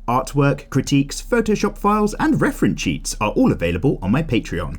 Artwork, critiques, Photoshop files, and reference sheets are all available on my Patreon.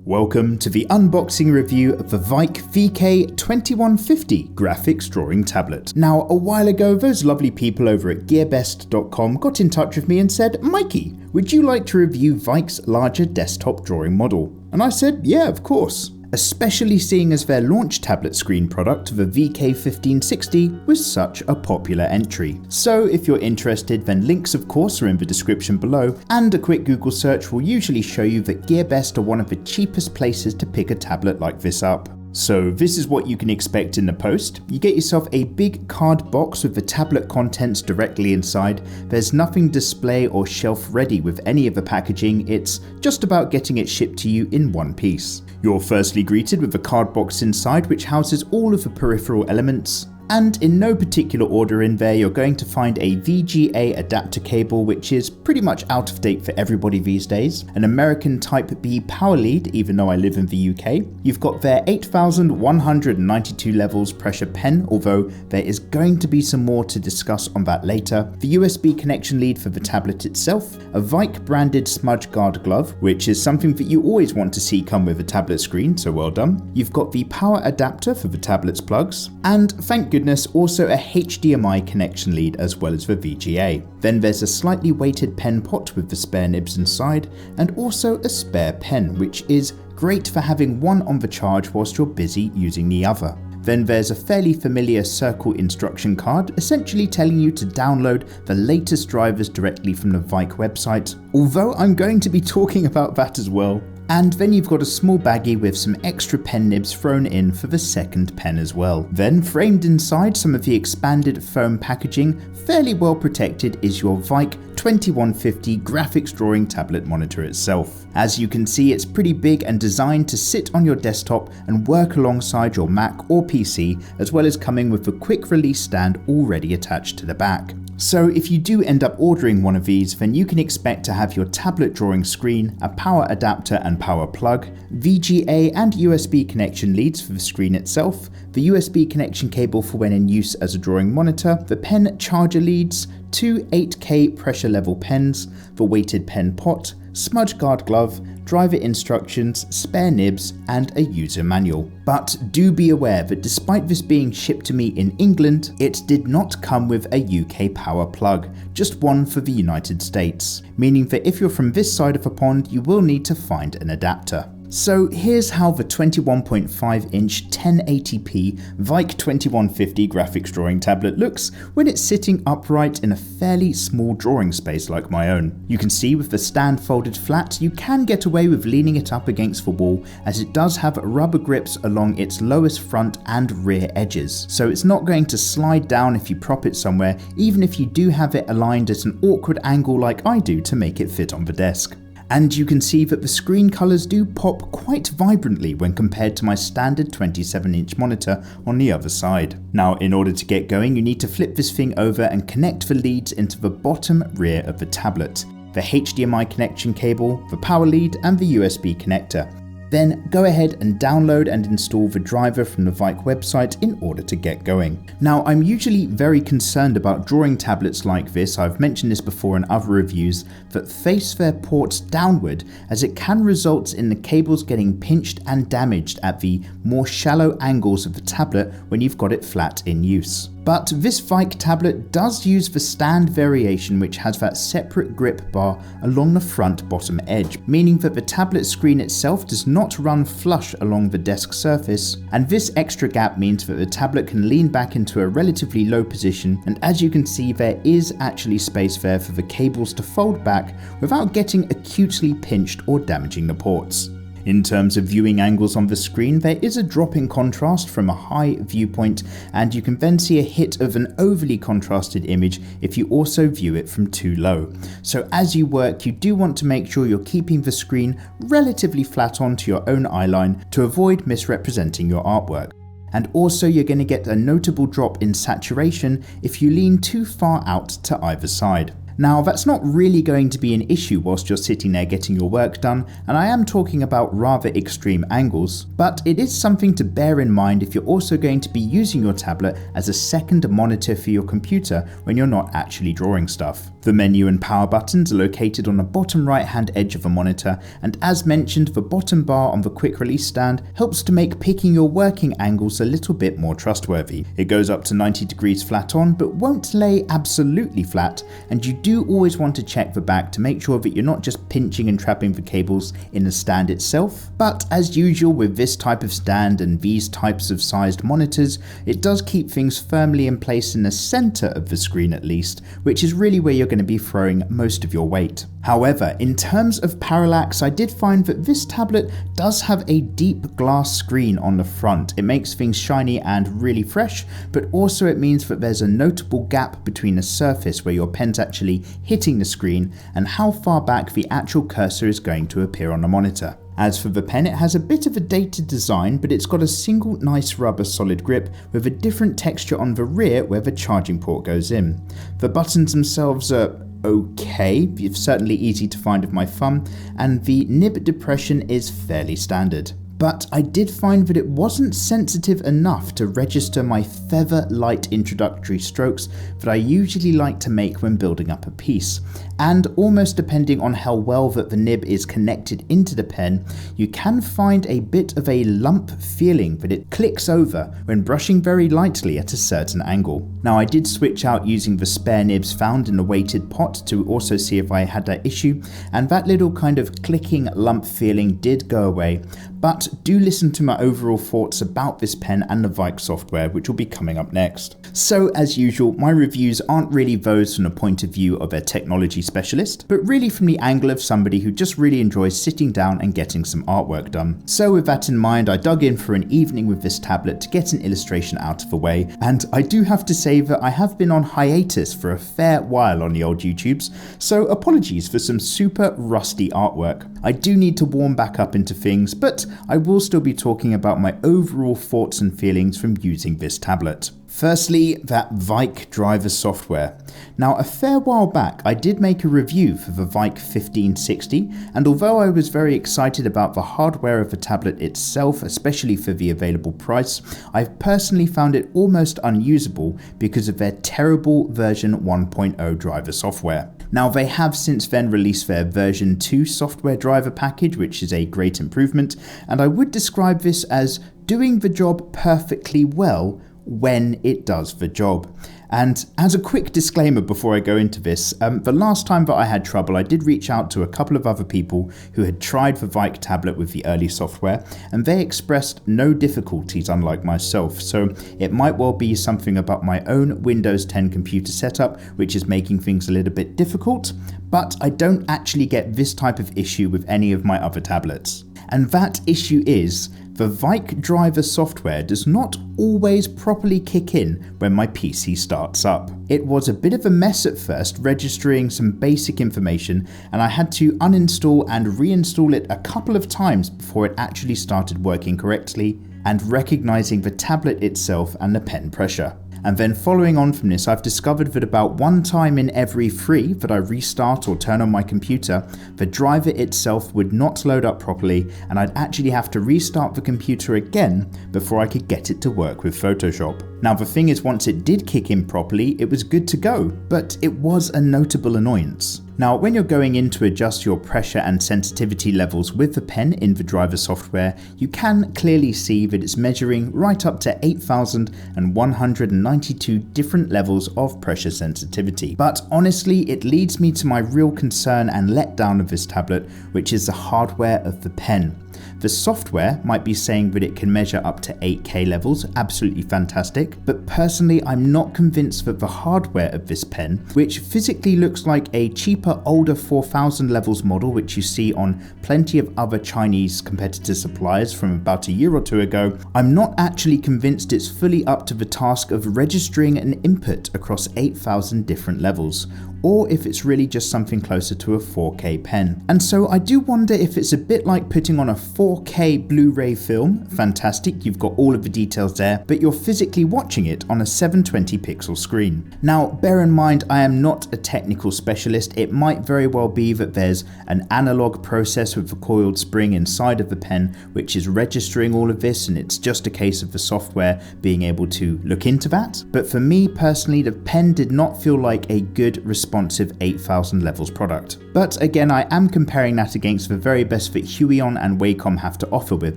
Welcome to the unboxing review of the VEIKK VK 2150 graphics drawing tablet. Now, a while ago, those lovely people over at gearbest.com got in touch with me and said, "Mikey, would you like to review VEIKK's larger desktop drawing model?" And I said, yeah, of course. Especially seeing as their launch tablet screen product, the VK 1560, was such a popular entry. So if you're interested, then links of course are in the description below, and a quick Google search will usually show you that GearBest are one of the cheapest places to pick a tablet like this up. So this is what you can expect in the post. You get yourself a big card box with the tablet contents directly inside. There's nothing display or shelf ready with any of the packaging, it's just about getting it shipped to you in one piece. You're firstly greeted with the card box inside, which houses all of the peripheral elements. And in no particular order in there, you're going to find a VGA adapter cable, which is pretty much out of date for everybody these days, an American Type B power lead, even though I live in the UK. You've got their 8192 levels pressure pen, although there is going to be some more to discuss on that later. The USB connection lead for the tablet itself, a VEIKK branded smudge guard glove, which is something that you always want to see come with a tablet screen, so well done. You've got the power adapter for the tablet's plugs, and thank goodness also a HDMI connection lead as well as the VGA. Then there's a slightly weighted pen pot with the spare nibs inside, and also a spare pen, which is great for having one on the charge whilst you're busy using the other. Then there's a fairly familiar circle instruction card, essentially telling you to download the latest drivers directly from the VEIKK website, although I'm going to be talking about that as well. And then you've got a small baggie with some extra pen nibs thrown in for the second pen as well. Then framed inside some of the expanded foam packaging, fairly well protected, is your VEIKK 2150 graphics drawing tablet monitor itself. As you can see, it's pretty big and designed to sit on your desktop and work alongside your Mac or PC, as well as coming with a quick release stand already attached to the back. So if you do end up ordering one of these, then you can expect to have your tablet drawing screen, a power adapter and power plug, VGA and USB connection leads for the screen itself, the USB connection cable for when in use as a drawing monitor, the pen charger leads, two 8K pressure level pens, the weighted pen pot, smudge guard glove, driver instructions, spare nibs, and a user manual. But do be aware that despite this being shipped to me in England, it did not come with a UK power plug, just one for the United States, meaning that if you're from this side of the pond, you will need to find an adapter. So here's how the 21.5-inch 1080p VEIKK 2150 graphics drawing tablet looks when it's sitting upright in a fairly small drawing space like my own. You can see with the stand folded flat, you can get away with leaning it up against the wall, as it does have rubber grips along its lowest front and rear edges. So it's not going to slide down if you prop it somewhere, even if you do have it aligned at an awkward angle like I do to make it fit on the desk. And you can see that the screen colours do pop quite vibrantly when compared to my standard 27-inch monitor on the other side. Now, in order to get going, you need to flip this thing over and connect the leads into the bottom rear of the tablet, the HDMI connection cable, the power lead and the USB connector. Then go ahead and download and install the driver from the VEIKK website in order to get going. Now, I'm usually very concerned about drawing tablets like this, I've mentioned this before in other reviews, that face their ports downward, as it can result in the cables getting pinched and damaged at the more shallow angles of the tablet when you've got it flat in use. But this VEIKK tablet does use the stand variation, which has that separate grip bar along the front bottom edge, meaning that the tablet screen itself does not run flush along the desk surface, and this extra gap means that the tablet can lean back into a relatively low position, and as you can see, there is actually space there for the cables to fold back without getting acutely pinched or damaging the ports. In terms of viewing angles on the screen, there is a drop in contrast from a high viewpoint, and you can then see a hit of an overly contrasted image if you also view it from too low. So as you work, you do want to make sure you're keeping the screen relatively flat onto your own eyeline to avoid misrepresenting your artwork. And also you're going to get a notable drop in saturation if you lean too far out to either side. Now, that's not really going to be an issue whilst you're sitting there getting your work done, and I am talking about rather extreme angles, but it is something to bear in mind if you're also going to be using your tablet as a second monitor for your computer when you're not actually drawing stuff. The menu and power buttons are located on the bottom right hand edge of a monitor, and as mentioned, the bottom bar on the quick release stand helps to make picking your working angles a little bit more trustworthy. It goes up to 90 degrees flat on, but won't lay absolutely flat, and you do always want to check the back to make sure that you're not just pinching and trapping the cables in the stand itself. But as usual with this type of stand and these types of sized monitors, it does keep things firmly in place in the center of the screen at least, which is really where you're going to be throwing most of your weight. However, in terms of parallax, I did find that this tablet does have a deep glass screen on the front. It makes things shiny and really fresh, but also it means that there's a notable gap between the surface where your pen's actually hitting the screen and how far back the actual cursor is going to appear on the monitor. As for the pen, it has a bit of a dated design, but it's got a single nice rubber solid grip with a different texture on the rear where the charging port goes in. The buttons themselves are okay, it's certainly easy to find with my thumb, and the nib depression is fairly standard. But I did find that it wasn't sensitive enough to register my feather light introductory strokes that I usually like to make when building up a piece. And almost depending on how well that the nib is connected into the pen, you can find a bit of a lump feeling that it clicks over when brushing very lightly at a certain angle. Now, I did switch out using the spare nibs found in the weighted pot to also see if I had that issue, and that little kind of clicking lump feeling did go away. But do listen to my overall thoughts about this pen and the VEIKK software, which will be coming up next. So as usual, my reviews aren't really those from the point of view of a technology specialist, but really from the angle of somebody who just really enjoys sitting down and getting some artwork done. So with that in mind, I dug in for an evening with this tablet to get an illustration out of the way, and I do have to say that I have been on hiatus for a fair while on the old YouTubes, so apologies for some super rusty artwork. I do need to warm back up into things, but I will still be talking about my overall thoughts and feelings from using this tablet. Firstly, that VEIKK driver software. Now, a fair while back, I did make a review for the VEIKK 1560, and although I was very excited about the hardware of the tablet itself, especially for the available price, I've personally found it almost unusable because of their terrible version 1.0 driver software. Now, they have since then released their version 2 software driver package, which is a great improvement, and I would describe this as doing the job perfectly well when it does the job. And as a quick disclaimer before I go into this, the last time that I had trouble, I did reach out to a couple of other people who had tried the VEIKK tablet with the early software, and they expressed no difficulties unlike myself, so it might well be something about my own Windows 10 computer setup which is making things a little bit difficult, but I don't actually get this type of issue with any of my other tablets. And that issue is the VEIKK driver software does not always properly kick in when my PC starts up. It was a bit of a mess at first, registering some basic information, and I had to uninstall and reinstall it a couple of times before it actually started working correctly and recognizing the tablet itself and the pen pressure. And then following on from this, I've discovered that about one time in every 3 that I restart or turn on my computer, the driver itself would not load up properly, and I'd actually have to restart the computer again before I could get it to work with Photoshop. Now the thing is, once it did kick in properly, it was good to go, but it was a notable annoyance. Now, when you're going in to adjust your pressure and sensitivity levels with the pen in the driver software, you can clearly see that it's measuring right up to 8,192 different levels of pressure sensitivity. But honestly, it leads me to my real concern and letdown of this tablet, which is the hardware of the pen. The software might be saying that it can measure up to 8K levels, absolutely fantastic, but personally I'm not convinced that the hardware of this pen, which physically looks like a cheaper older 4000 levels model which you see on plenty of other Chinese competitor suppliers from about a year or 2 ago, I'm not actually convinced it's fully up to the task of registering an input across 8,000 different levels, or if it's really just something closer to a 4K pen. And so I do wonder if it's a bit like putting on a 4K Blu-ray film, fantastic, you've got all of the details there, but you're physically watching it on a 720 pixel screen. Now, bear in mind, I am not a technical specialist. It might very well be that there's an analog process with the coiled spring inside of the pen which is registering all of this, and it's just a case of the software being able to look into that. But for me personally, the pen did not feel like a good responsive 8000 levels product. But again, I am comparing that against the very best that Huion and Wacom have to offer with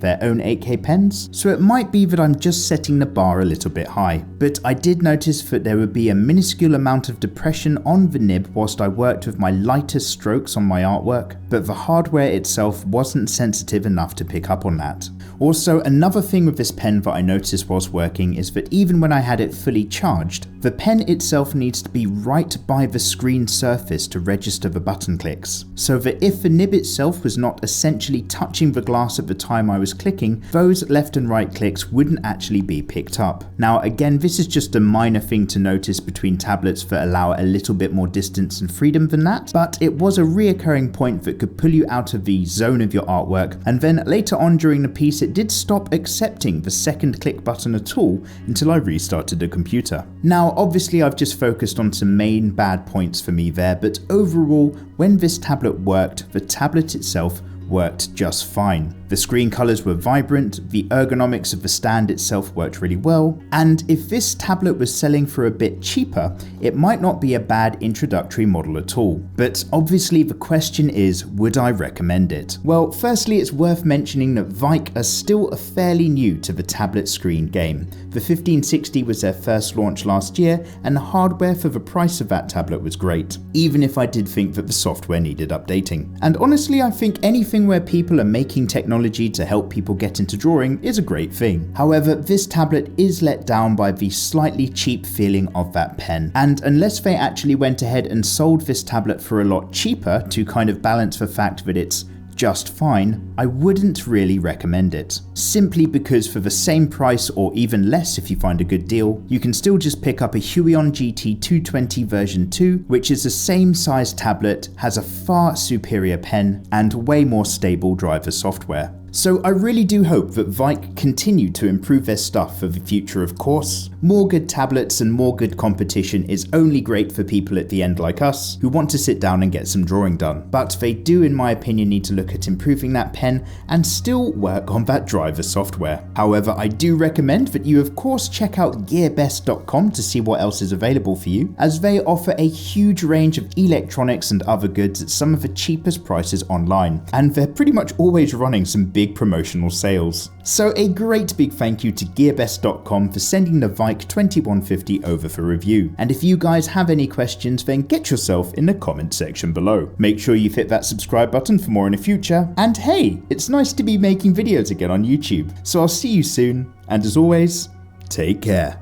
their own 8K pens, so it might be that I'm just setting the bar a little bit high. But I did notice that there would be a minuscule amount of depression on the nib whilst I worked with my lightest strokes on my artwork, but the hardware itself wasn't sensitive enough to pick up on that. Also, another thing with this pen that I noticed whilst working is that even when I had it fully charged, the pen itself needs to be right by the screen surface to register the button clicks, so that if the nib itself was not essentially touching the glass at the time I was clicking, those left and right clicks wouldn't actually be picked up. Now again, this is just a minor thing to notice between tablets that allow a little bit more distance and freedom than that, but it was a reoccurring point that could pull you out of the zone of your artwork, and then later on during the piece it did stop accepting the second click button at all until I restarted the computer. Now obviously I've just focused on some main bad points for me there, but overall when this tablet worked, the tablet itself worked just fine. The screen colors were vibrant, the ergonomics of the stand itself worked really well, and if this tablet was selling for a bit cheaper, it might not be a bad introductory model at all. But obviously the question is, would I recommend it? Well, firstly, it's worth mentioning that VEIKK are still fairly new to the tablet screen game. The 1560 was their first launch last year, and the hardware for the price of that tablet was great, even if I did think that the software needed updating. And honestly, I think anything where people are making technology to help people get into drawing is a great thing. However, this tablet is let down by the slightly cheap feeling of that pen, and unless they actually went ahead and sold this tablet for a lot cheaper to kind of balance the fact that it's just fine, I wouldn't really recommend it. Simply because for the same price, or even less if you find a good deal, you can still just pick up a Huion GT220 version 2, which is the same size tablet, has a far superior pen, and way more stable driver software. So I really do hope that VEIKK continue to improve their stuff for the future, of course. More good tablets and more good competition is only great for people at the end like us, who want to sit down and get some drawing done. But they do, in my opinion, need to look at improving that pen and still work on that driver software. However, I do recommend that you of course check out gearbest.com to see what else is available for you, as they offer a huge range of electronics and other goods at some of the cheapest prices online, and they're pretty much always running some big promotional sales. So a great big thank you to gearbest.com for sending the VEIKK 2150 over for review. And if you guys have any questions, then get yourself in the comment section below. Make sure you hit that subscribe button for more in the future. And hey, it's nice to be making videos again on YouTube. So I'll see you soon, and as always, take care.